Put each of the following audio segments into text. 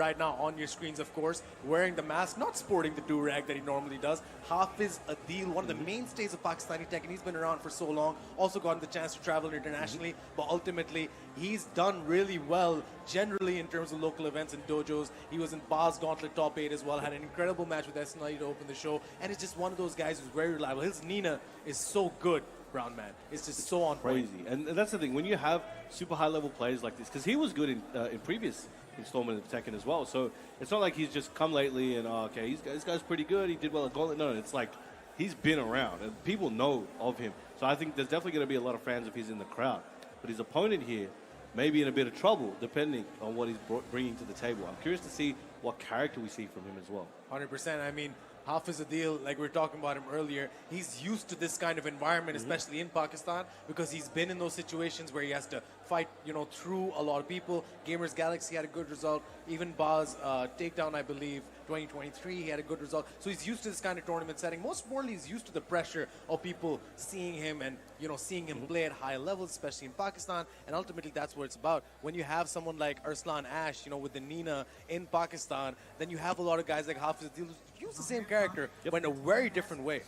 right now on your screens, of course, wearing the mask, not sporting the do-rag that he normally does. Hafiz Adeel, one of the mainstays of Pakistani tech, and he's been around for so long, also gotten the chance to travel internationally, but ultimately, he's done really well, generally in terms of local events and dojos. He was in Baaz Gauntlet Top 8 as well, had an incredible match with SNI to open the show, and it's just one of those guys who's very reliable. His Nina is so good. Brown man. It's just so on point. Crazy. And that's the thing, when you have super high level players like this, because he was good in previous installment of Tekken as well, so it's not like he's just come lately and, oh, okay, this guy's pretty good, he did well at Gauntlet. No, it's like he's been around and people know of him. So I think there's definitely going to be a lot of fans if he's in the crowd. But his opponent here may be in a bit of trouble depending on what he's bringing to the table. I'm curious to see what character we see from him as well. 100%. I mean, Hafiz Adeel, like we were talking about him earlier, he's used to this kind of environment, especially in Pakistan, because he's been in those situations where he has to fight, through a lot of people. Gamers Galaxy had a good result. Even Baaz Takedown, I believe, 2023, he had a good result. So he's used to this kind of tournament setting. Most importantly, he's used to the pressure of people seeing him and, seeing him play at high levels, especially in Pakistan. And ultimately, that's what it's about. When you have someone like Arslan Ash, with the Nina in Pakistan, then you have a lot of guys like Hafiz Adeel who use the same character, but in a very different way.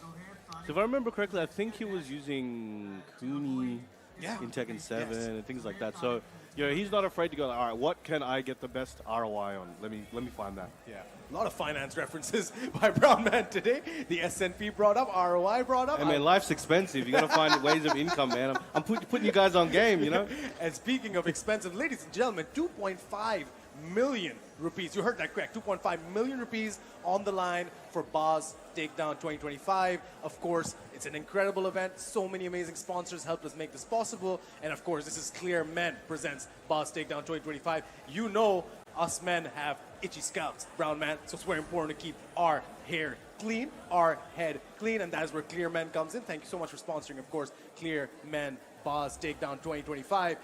So if I remember correctly, I think he was using Kuni in Tekken 7 and things like that. So, he's not afraid to go, all right, what can I get the best ROI on? Let me find that. Yeah, a lot of finance references by Brown Man today. The SNP brought up, ROI brought up. Hey, man, life's expensive. You got to find ways of income, man. I'm putting you guys on game, And speaking of expensive, ladies and gentlemen, 2.5 million rupees. You heard that correct. 2.5 million rupees on the line for Baaz Takedown 2025. Of course, it's an incredible event. So many amazing sponsors helped us make this possible. And of course, this is Clear Men presents Baaz Takedown 2025. Us men have itchy scalps, Brown Man, so it's very important to keep our hair clean, our head clean, and that is where Clear Men comes in. Thank you so much for sponsoring, of course, Clear Men Baaz Takedown 2025.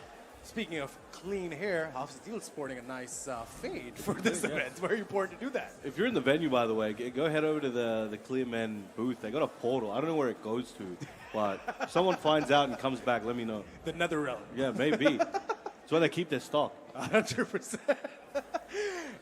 Speaking of clean hair, Hafiz Adeel is sporting a nice fade for this event. It's very important to do that. If you're in the venue, by the way, go head over to the Clear Men booth. They got a portal. I don't know where it goes to, but if someone finds out and comes back, let me know. The Nether Realm. Yeah, maybe. It's where they keep their stock. 100%.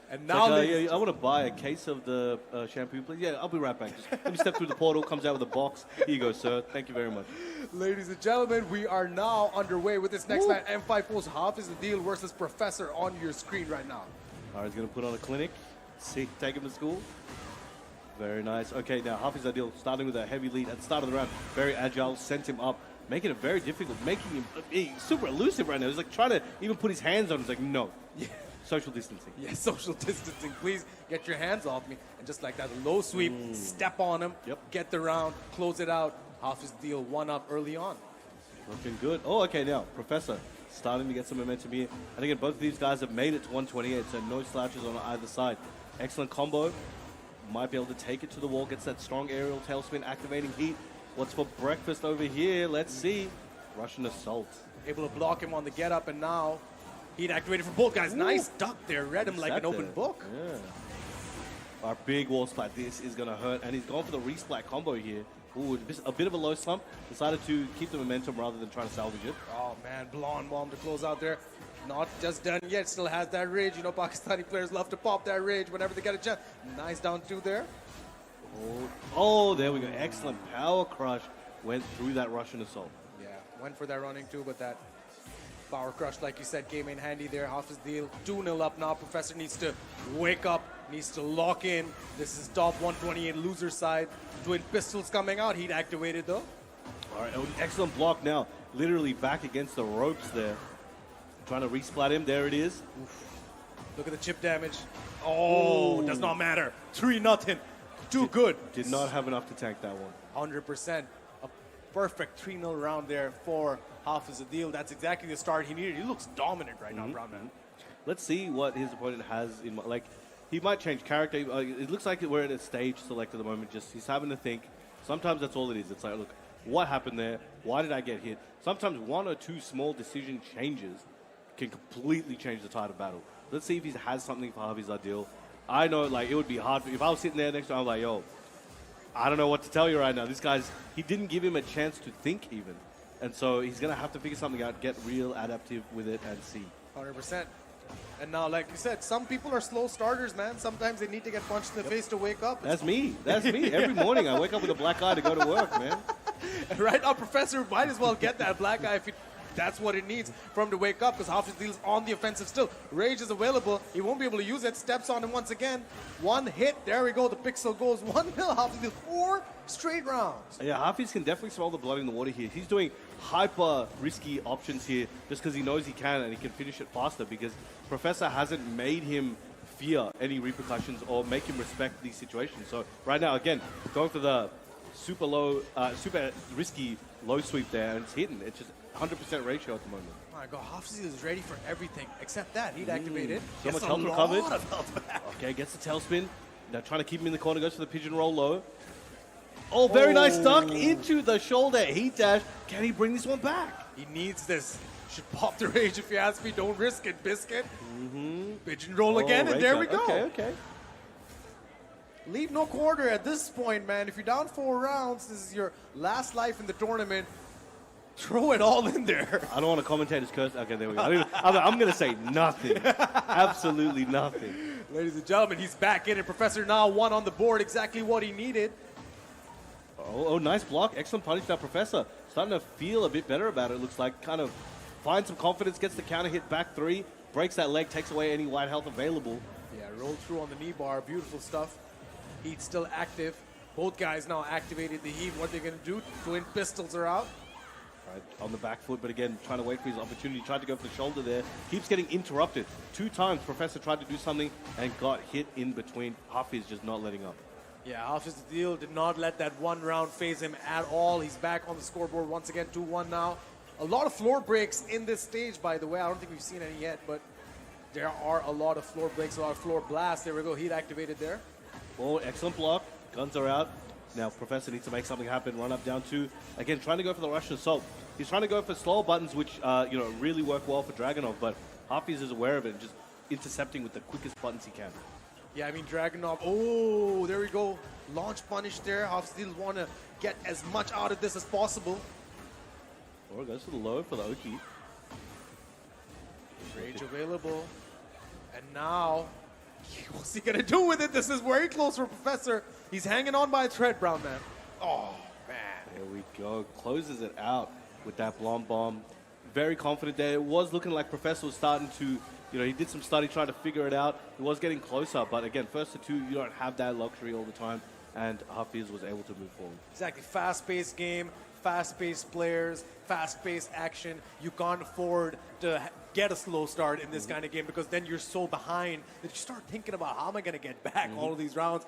And now I want to buy a case of the shampoo, please. Yeah, I'll be right back. Just let me step through the portal, comes out with a box. Here you go, sir. Thank you very much. Ladies and gentlemen, we are now underway with this next match. M5Host Hafiz Adeel versus Professor on your screen right now. All right, he's going to put on a clinic. See, take him to school. Very nice. Okay, now Hafiz Adeel starting with a heavy lead at the start of the round. Very agile, sent him up, making it very difficult, making him super elusive right now. He's like trying to even put his hands on him. He's like, no. Yeah. Social distancing. Yes, social distancing. Please get your hands off me. And just like that, low sweep, step on him, get the round, close it out. Hafiz Adeel one up early on. Looking good. Oh, okay, now, Professor starting to get some momentum here. And again, both of these guys have made it to 128, so no slouches on either side. Excellent combo. Might be able to take it to the wall, gets that strong aerial tailspin, activating heat. What's for breakfast over here? Let's see. Russian assault. Able to block him on the get up, and now heat activated for both guys. Nice duck there. Read him like an open book. Yeah. Our big wall splat. This is going to hurt. And he's gone for the resplat combo here. Ooh, a bit of a low slump. Decided to keep the momentum rather than trying to salvage it. Oh, man. Blonde bomb to close out there. Not just done yet. Still has that rage. Pakistani players love to pop that rage whenever they get a chance. Nice down two there. Oh, there we go. Excellent power crush. Went through that Russian assault. Yeah, went for that running too, but that power crush, like you said, came in handy there. Hafiz Adeel 2-0 up now. Professor needs to wake up, needs to lock in. This is top 128 loser side. Twin pistols coming out. Heat activated though. All right, excellent block now. Literally back against the ropes there. Trying to resplat him. There it is. Oof. Look at the chip damage. Oh, does not matter. 3-0. Too good. Did not have enough to tank that one. 100%. A perfect 3-0 round there for Hafiz Adeel. That's exactly the start he needed. He looks dominant right now, Brown Man. Let's see what his opponent has in mind. Like, he might change character. It looks like we're at a stage select at the moment. Just he's having to think. Sometimes that's all it is. It's like, look, what happened there? Why did I get hit? Sometimes one or two small decision changes can completely change the tide of battle. Let's see if he has something for Hafiz Adeel. I know, like, it would be hard. If I was sitting there next to him, I'm like, yo, I don't know what to tell you right now. This guy's, he didn't give him a chance to think even. And so he's going to have to figure something out, get real adaptive with it, and see. 100%. And now, like you said, some people are slow starters, man. Sometimes they need to get punched in the face to wake up. That's me. That's me. Every morning I wake up with a black eye to go to work, man. Right now, Professor might as well get that black eye if that's what it needs for him to wake up, because Hafiz Adeel's on the offensive still. Rage is available. He won't be able to use it. Steps on him once again. One hit. There we go. The pixel goes 1-0. Hafiz Adeel, 4 straight rounds. Yeah, Hafiz can definitely smell the blood in the water here. He's doing hyper risky options here just because he knows he can and he can finish it faster, because Professor hasn't made him fear any repercussions or make him respect these situations. So right now, again, going for the super risky low sweep there, and it's hitting. It's just 100% ratio at the moment. My God, Hafiz Adeel is ready for everything except that. He'd activated. So much health recovered. Okay, gets the tailspin. Now trying to keep him in the corner, goes for the pigeon roll low. Oh, very nice duck into the shoulder. Heat dash. Can he bring this one back? He needs this. Should pop the rage if you ask me. Don't risk it, Biscuit. Pigeon roll again, and there we go. Okay. Leave no quarter at this point, man. If you're down 4 rounds, this is your last life in the tournament. Throw it all in there. I don't want to commentate his curse. Okay, there we go. I'm going to say nothing. Absolutely nothing. Ladies and gentlemen, he's back in it. Professor now 1 on the board. Exactly what he needed. Oh, nice block. Excellent punish now, Professor. Starting to feel a bit better about it, looks like. Kind of finds some confidence, gets the counter hit back 3, breaks that leg, takes away any white health available. Yeah, rolled through on the knee bar. Beautiful stuff. Heat's still active. Both guys now activated the heat. What they're going to do? Twin pistols are out. Right, on the back foot, but again, trying to wait for his opportunity. Tried to go for the shoulder there. Keeps getting interrupted. 2 times, Professor tried to do something and got hit in between. Hafiz just not letting up. Yeah, Hafiz Adeel did not let that 1 round phase him at all. He's back on the scoreboard once again, 2-1 now. A lot of floor breaks in this stage, by the way. I don't think we've seen any yet, but there are a lot of floor breaks, a lot of floor blasts. There we go, heat activated there. Oh, excellent block. Guns are out. Now, Professor needs to make something happen. Run up, down 2. Again, trying to go for the Russian assault. He's trying to go for slower buttons, which really work well for Dragunov, but Hafiz is aware of it and just intercepting with the quickest buttons he can. Yeah, I mean, Dragunov, oh, there we go. Launch punish there. Hafiz Adeel want to get as much out of this as possible. Or goes for the low for the Oki. Rage available. And now, what's he going to do with it? This is very close for Professor. He's hanging on by a thread, Brown Man. Oh, man. There we go. Closes it out with that blonde bomb. Very confident there. It was looking like Professor was starting to, he did some study trying to figure it out. He was getting closer, but again, first to 2, you don't have that luxury all the time, and Hafiz was able to move forward. Exactly. Fast-paced game, fast-paced players, fast-paced action. You can't afford to get a slow start in this kind of game, because then you're so behind that you start thinking about how am I going to get back all of these rounds.